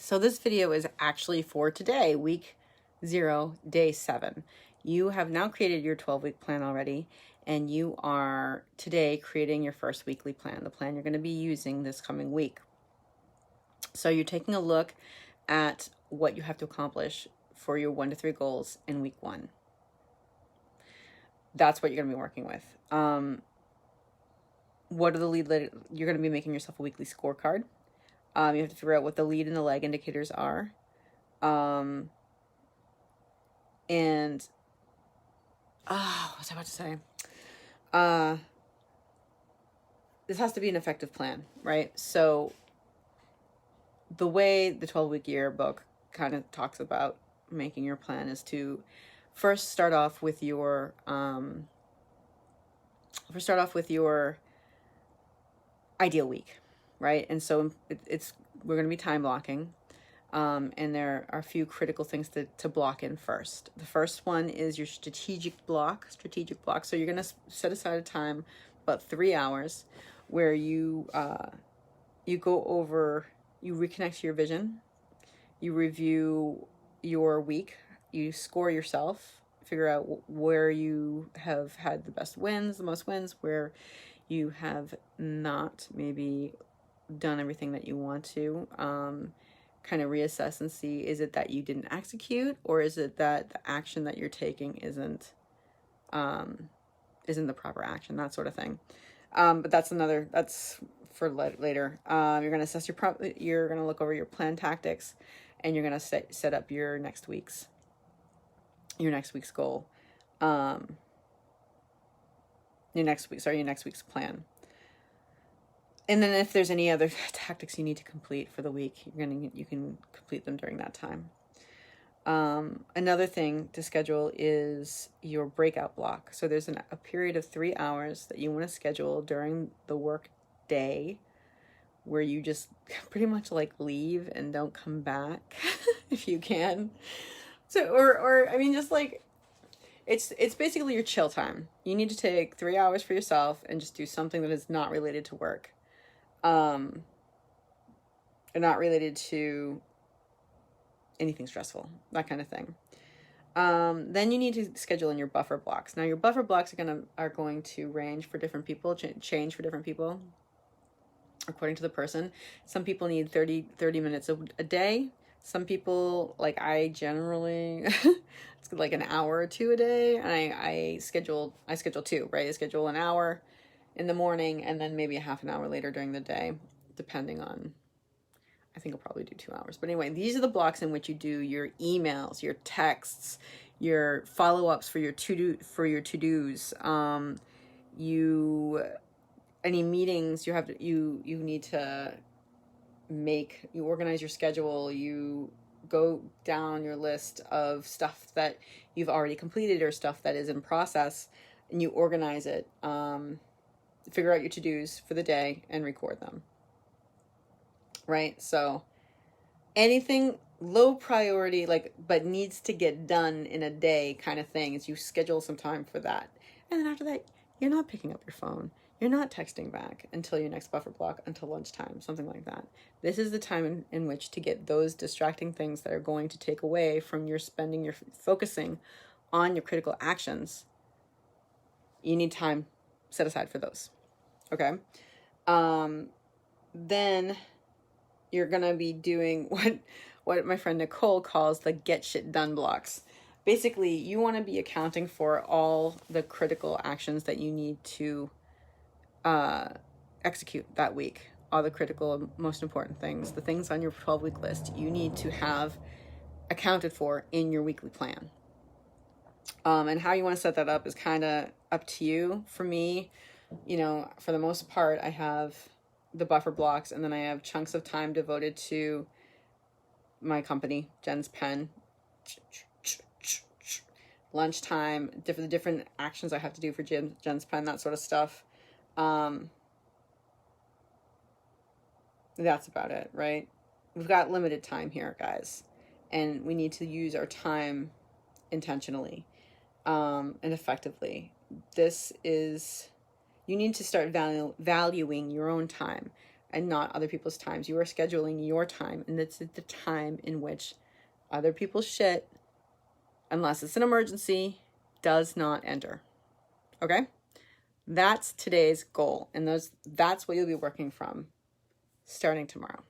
So this video is actually for today, week 0, day 7. You have now created your 12-week plan already, and you are today creating your first weekly plan, the plan you're going to be using this coming week. So you're taking a look at what you have to accomplish for your 1 to 3 goals in week 1. That's what you're going to be working with. What are the lead? You're going to be making yourself a weekly scorecard. You have to figure out what the lead and the lag indicators are. And what was I about to say? This has to be an effective plan, right? So the way the 12-week yearbook kind of talks about making your plan is to first start off with your ideal week, right? And so we're going to be time blocking, and there are a few critical things to block in first. The first one is your strategic block. So you're going to set aside a time, about 3 hours, where you go over, you reconnect to your vision, you review your week, you score yourself, figure out where you have had the most wins, where you have not maybe done everything that you want to, kind of reassess and see, is it that you didn't execute, or is it that the action that you're taking isn't the proper action, that sort of thing. But that's for later. You're going to assess you're going to look over your plan tactics, and you're going to set up your next week's goal. Your next week's plan. And then if there's any other tactics you need to complete for the week, you can complete them during that time. Another thing to schedule is your breakout block. So there's a period of 3 hours that you want to schedule during the work day, where you just pretty much like leave and don't come back if you can. So, or I mean, just like, it's basically your chill time. You need to take 3 hours for yourself and just do something that is not related to work. And not related to anything stressful, that kind of thing. Then you need to schedule in your buffer blocks. Now, your buffer blocks are going to range for different people, change for different people, according to the person. Some people need 30 minutes a day. Some people, like I generally, it's like an hour or 2 a day. And I schedule 2, right? I schedule an hour in the morning, and then maybe a half an hour later during the day, depending on, I think I'll probably do 2 hours. But anyway, these are the blocks in which you do your emails, your texts, your follow-ups for your to-dos, any meetings you need to make. You organize your schedule, you go down your list of stuff that you've already completed or stuff that is in process, and you organize it. Figure out your to-dos for the day and record them. Right? So anything low priority, but needs to get done in a day kind of thing, is you schedule some time for that. And then after that, you're not picking up your phone. You're not texting back until your next buffer block, until lunchtime, something like that. This is the time in which to get those distracting things that are going to take away from your focusing on your critical actions. You need time set aside for those. Okay. Then you're going to be doing what my friend Nicole calls the get shit done blocks. Basically, you want to be accounting for all the critical actions that you need to execute that week. All the critical, most important things, the things on your 12-week list, you need to have accounted for in your weekly plan. And how you want to set that up is kind of up to you. For me, for the most part, I have the buffer blocks, and then I have chunks of time devoted to my company, Jen's Pen, lunchtime, different actions I have to do for Jen's Pen, that sort of stuff. That's about it, right? We've got limited time here, guys, and we need to use our time intentionally, and effectively. You need to start valuing your own time. and not other people's times. You are scheduling your time, and it's the time in which other people's shit, unless it's an emergency, does not enter. Okay? That's today's goal, and that's what you'll be working from starting tomorrow.